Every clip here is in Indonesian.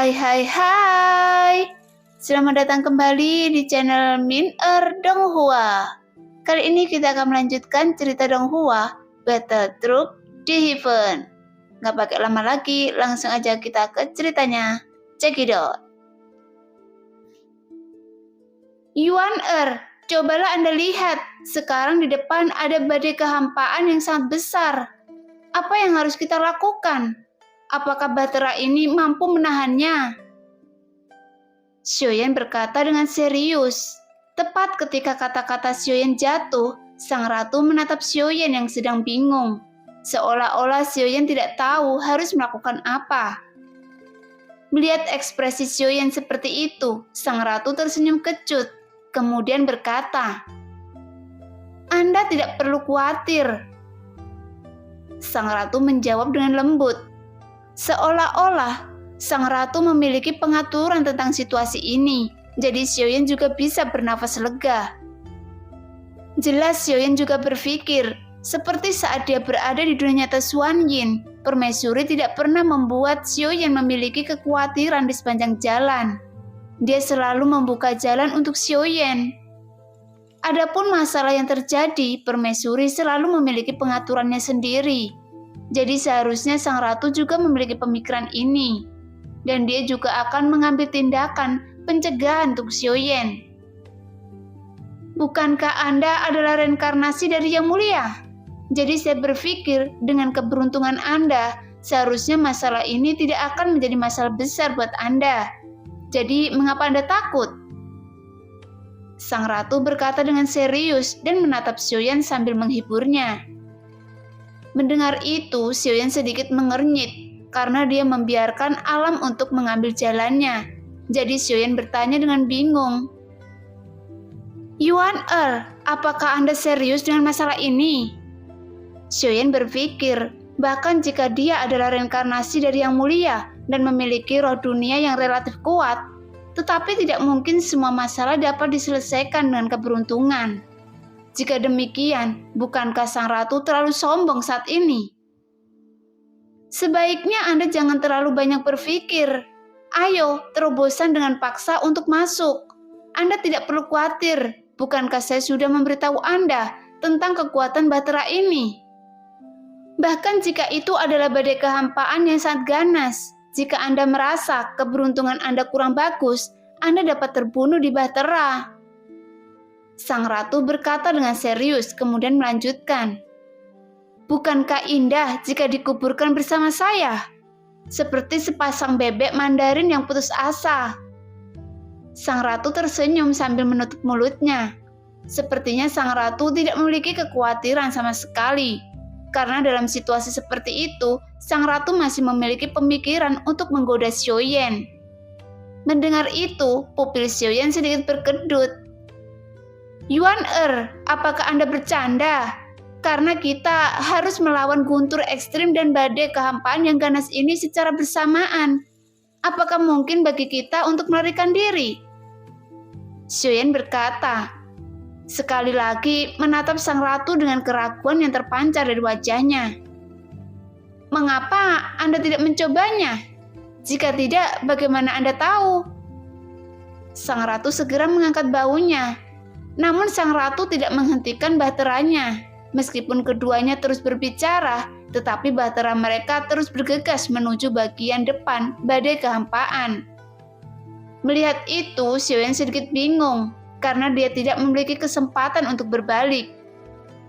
Hai. Selamat datang kembali di channel Min Donghua. Kali ini kita akan melanjutkan cerita Donghua, Battle Truck di Heaven. Gak pakai lama lagi, langsung aja kita ke ceritanya. Check it out. Yuan cobalah Anda lihat. Sekarang di depan ada badai kehampaan yang sangat besar. Apa yang harus kita lakukan? Apakah Bahtera ini mampu menahannya? Xiaoyan berkata dengan serius. Tepat ketika kata-kata Xiaoyan jatuh, sang ratu menatap Xiaoyan yang sedang bingung. Seolah-olah Xiaoyan tidak tahu harus melakukan apa. Melihat ekspresi Xiaoyan seperti itu, sang ratu tersenyum kecut, kemudian berkata, "Anda tidak perlu khawatir." Sang ratu menjawab dengan lembut. Seolah-olah sang ratu memiliki pengaturan tentang situasi ini, jadi Xiaoyan juga bisa bernafas lega. Jelas Xiaoyan juga berpikir, seperti saat dia berada di dunia nyata Xuanyin, permaisuri tidak pernah membuat Xiaoyan memiliki kekhawatiran di sepanjang jalan. Dia selalu membuka jalan untuk Xiaoyan. Adapun masalah yang terjadi, permaisuri selalu memiliki pengaturannya sendiri. Jadi seharusnya sang ratu juga memiliki pemikiran ini. Dan dia juga akan mengambil tindakan pencegahan untuk Xiaoyan. Bukankah Anda adalah reinkarnasi dari Yang Mulia? Jadi saya berpikir dengan keberuntungan Anda, seharusnya masalah ini tidak akan menjadi masalah besar buat Anda. Jadi mengapa Anda takut? Sang ratu berkata dengan serius dan menatap Xiaoyan sambil menghiburnya. Mendengar itu, Xiaoyan sedikit mengernyit karena dia membiarkan alam untuk mengambil jalannya. Jadi Xiaoyan bertanya dengan bingung. "Yuan apakah Anda serius dengan masalah ini?" Xiaoyan berpikir, bahkan jika dia adalah reinkarnasi dari Yang Mulia dan memiliki roh dunia yang relatif kuat, tetapi tidak mungkin semua masalah dapat diselesaikan dengan keberuntungan. Jika demikian, bukankah sang ratu terlalu sombong saat ini? Sebaiknya Anda jangan terlalu banyak berpikir. Ayo, terobosan dengan paksa untuk masuk. Anda tidak perlu khawatir. Bukankah saya sudah memberitahu Anda tentang kekuatan Bahtera ini? Bahkan jika itu adalah badai kehampaan yang sangat ganas, jika Anda merasa keberuntungan Anda kurang bagus, Anda dapat terbunuh di Bahtera. Sang ratu berkata dengan serius, kemudian melanjutkan. "Bukankah indah jika dikuburkan bersama saya? Seperti sepasang bebek Mandarin yang putus asa." Sang ratu tersenyum sambil menutup mulutnya. Sepertinya sang ratu tidak memiliki kekhawatiran sama sekali. Karena dalam situasi seperti itu, sang ratu masih memiliki pemikiran untuk menggoda Xiaoyan. Mendengar itu, pupil Xiaoyan sedikit berkedut. "Yuan apakah Anda bercanda? Karena kita harus melawan guntur ekstrim dan badai kehampaan yang ganas ini secara bersamaan. Apakah mungkin bagi kita untuk melarikan diri?" Xiaoyan berkata, sekali lagi menatap sang ratu dengan keraguan yang terpancar dari wajahnya. "Mengapa Anda tidak mencobanya? Jika tidak, bagaimana Anda tahu?" Sang ratu segera mengangkat baunya. Namun sang ratu tidak menghentikan bahteranya. Meskipun keduanya terus berbicara, tetapi bahtera mereka terus bergegas menuju bagian depan badai kehampaan. Melihat itu, Xiaoyan sedikit bingung karena dia tidak memiliki kesempatan untuk berbalik.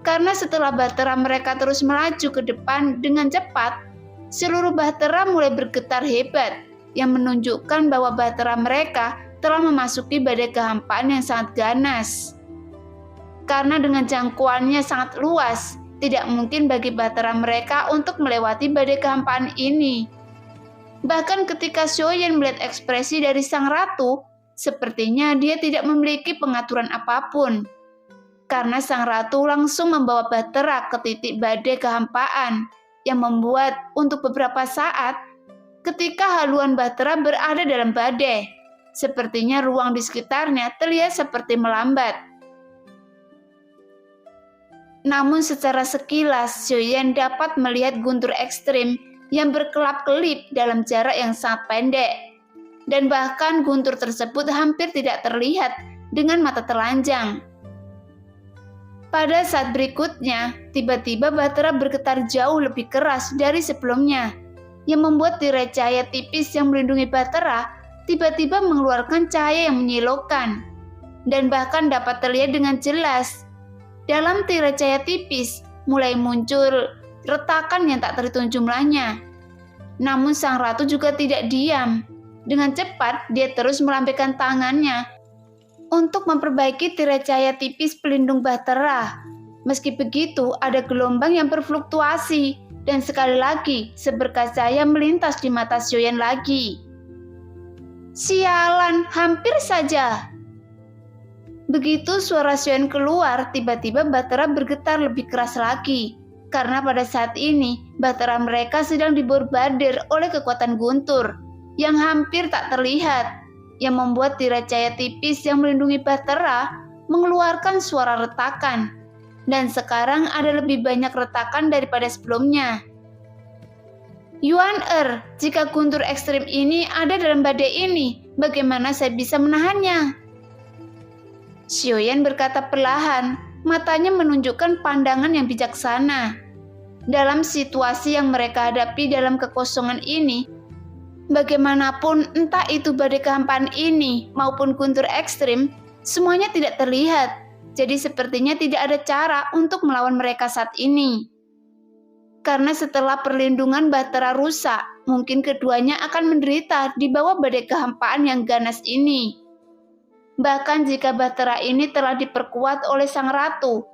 Karena setelah bahtera mereka terus melaju ke depan dengan cepat, seluruh bahtera mulai bergetar hebat yang menunjukkan bahwa bahtera mereka telah memasuki badai kehampaan yang sangat ganas. Karena dengan jangkauannya sangat luas, tidak mungkin bagi bahtera mereka untuk melewati badai kehampaan ini. Bahkan ketika Xiaoyan melihat ekspresi dari sang ratu, sepertinya dia tidak memiliki pengaturan apapun. Karena sang ratu langsung membawa bahtera ke titik badai kehampaan, yang membuat untuk beberapa saat, ketika haluan bahtera berada dalam badai, sepertinya ruang di sekitarnya terlihat seperti melambat. Namun secara sekilas, Xiaoyan dapat melihat guntur ekstrim yang berkelap-kelip dalam jarak yang sangat pendek. dan bahkan guntur tersebut hampir tidak terlihat dengan mata telanjang. Pada saat berikutnya, tiba-tiba Bahtera bergetar jauh lebih keras dari sebelumnya, yang membuat tirai cahaya tipis yang melindungi Bahtera tiba-tiba mengeluarkan cahaya yang menyilaukan, dan bahkan dapat terlihat dengan jelas. Dalam tirai cahaya tipis, mulai muncul retakan yang tak terhitung jumlahnya. Namun sang ratu juga tidak diam. Dengan cepat, dia terus melambaikan tangannya untuk memperbaiki tirai cahaya tipis pelindung Bahtera. Meski begitu, ada gelombang yang berfluktuasi, dan sekali lagi seberkas cahaya melintas di mata Xiaoyan lagi. Sialan, hampir saja. Begitu suara Xiaoyan keluar, tiba-tiba Bahtera bergetar lebih keras lagi. Karena pada saat ini, Bahtera mereka sedang diborbadir oleh kekuatan guntur yang hampir tak terlihat, yang membuat tirai cahaya tipis yang melindungi Bahtera mengeluarkan suara retakan. Dan sekarang ada lebih banyak retakan daripada sebelumnya. Yuan jika guntur ekstrim ini ada dalam badai ini, bagaimana saya bisa menahannya? Xiaoyan berkata perlahan, matanya menunjukkan pandangan yang bijaksana. Dalam situasi yang mereka hadapi dalam kekosongan ini, bagaimanapun entah itu badai kehampaan ini maupun guntur ekstrim, semuanya tidak terlihat. Jadi sepertinya tidak ada cara untuk melawan mereka saat ini. Karena setelah perlindungan Bahtera rusak, mungkin keduanya akan menderita di bawah badai kehampaan yang ganas ini. Bahkan jika Bahtera ini telah diperkuat oleh sang ratu,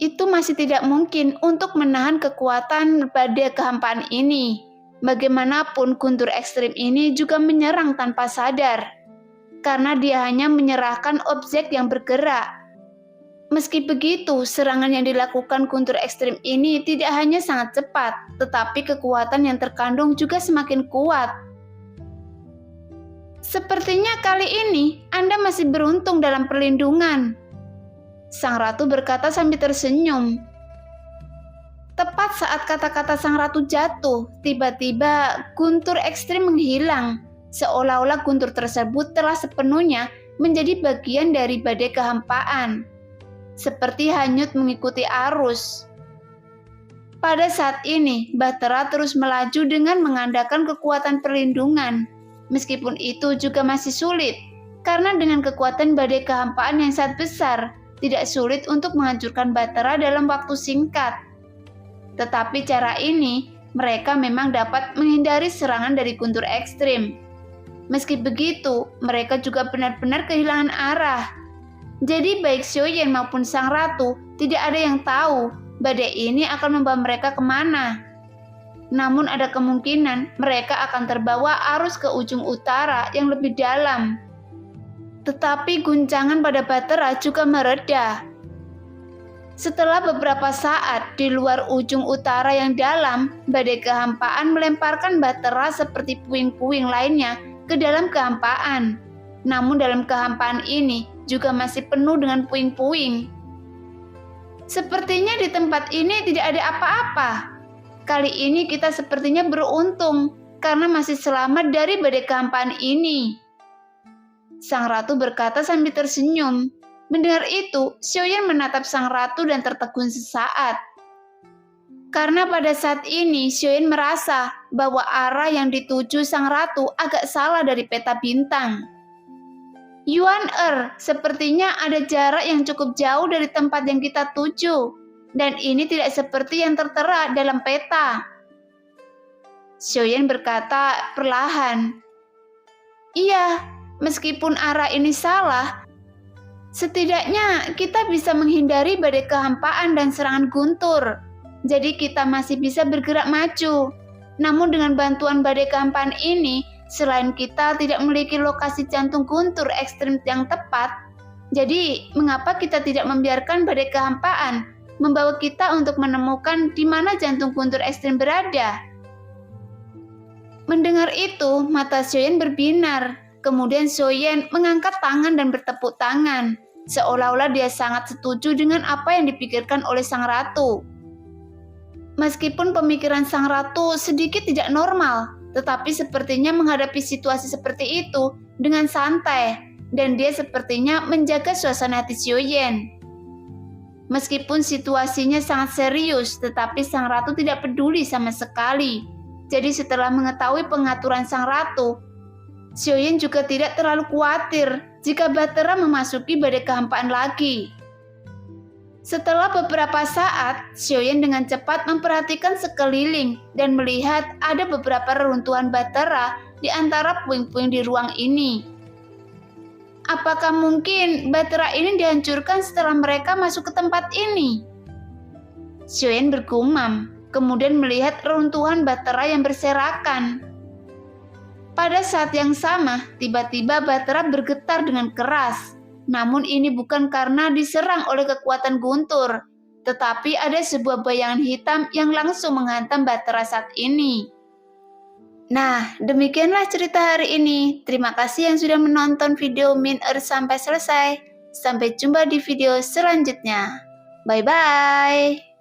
itu masih tidak mungkin untuk menahan kekuatan badai kehampaan ini. Bagaimanapun guntur ekstrim ini juga menyerang tanpa sadar, karena dia hanya menyerahkan objek yang bergerak. Meski begitu, serangan yang dilakukan guntur ekstrim ini tidak hanya sangat cepat, tetapi kekuatan yang terkandung juga semakin kuat. Sepertinya kali ini Anda masih beruntung dalam perlindungan, sang ratu berkata sambil tersenyum. Tepat saat kata-kata sang ratu jatuh, tiba-tiba guntur ekstrim menghilang, seolah-olah guntur tersebut telah sepenuhnya menjadi bagian dari badai kehampaan, seperti hanyut mengikuti arus. Pada saat ini, Bahtera terus melaju dengan mengandalkan kekuatan perlindungan. Meskipun itu juga masih sulit, karena dengan kekuatan badai kehampaan yang sangat besar, tidak sulit untuk menghancurkan Bahtera dalam waktu singkat. Tetapi cara ini, mereka memang dapat menghindari serangan dari guntur ekstrim. Meski begitu, mereka juga benar-benar kehilangan arah. Jadi baik Xiaoyan maupun sang ratu tidak ada yang tahu badai ini akan membawa mereka kemana. Namun ada kemungkinan mereka akan terbawa arus ke ujung utara yang lebih dalam. Tetapi guncangan pada Bahtera juga mereda. Setelah beberapa saat di luar ujung utara yang dalam, badai kehampaan melemparkan Bahtera seperti puing-puing lainnya ke dalam kehampaan. Namun dalam kehampaan ini juga masih penuh dengan puing-puing. Sepertinya di tempat ini tidak ada apa-apa. Kali ini kita sepertinya beruntung karena masih selamat dari badai kehampaan ini, sang ratu berkata sambil tersenyum. Mendengar itu, Xiaoyan menatap sang ratu dan tertegun sesaat. Karena pada saat ini Xiaoyan merasa bahwa arah yang dituju sang ratu agak salah dari peta bintang. Yuan sepertinya ada jarak yang cukup jauh dari tempat yang kita tuju, dan ini tidak seperti yang tertera dalam peta. Xiaoyan berkata perlahan. Iya, meskipun arah ini salah, setidaknya kita bisa menghindari badai kehampaan dan serangan guntur. Jadi kita masih bisa bergerak maju. Namun dengan bantuan badai kehampaan ini, selain kita tidak memiliki lokasi jantung guntur ekstrim yang tepat, jadi mengapa kita tidak membiarkan badai kehampaan membawa kita untuk menemukan di mana jantung guntur ekstrim berada? Mendengar itu, mata Xiaoyan berbinar. Kemudian Xiaoyan mengangkat tangan dan bertepuk tangan, seolah-olah dia sangat setuju dengan apa yang dipikirkan oleh sang ratu. Meskipun pemikiran sang ratu sedikit tidak normal, tetapi sepertinya menghadapi situasi seperti itu dengan santai, dan dia sepertinya menjaga suasana hati Xiaoyan. Meskipun situasinya sangat serius, tetapi sang ratu tidak peduli sama sekali. Jadi setelah mengetahui pengaturan sang ratu, Xiaoyan juga tidak terlalu khawatir jika Bahtera memasuki badai kehampaan lagi. Setelah beberapa saat, Xiaoyan dengan cepat memperhatikan sekeliling dan melihat ada beberapa reruntuhan Bahtera di antara puing-puing di ruang ini. Apakah mungkin Bahtera ini dihancurkan setelah mereka masuk ke tempat ini? Xiaoyan bergumam, kemudian melihat reruntuhan Bahtera yang berserakan. Pada saat yang sama, tiba-tiba Bahtera bergetar dengan keras. Namun ini bukan karena diserang oleh kekuatan guntur, tetapi ada sebuah bayangan hitam yang langsung menghantam Bahtera saat ini. Nah, demikianlah cerita hari ini. Terima kasih yang sudah menonton video Min Earth sampai selesai. Sampai jumpa di video selanjutnya. Bye-bye.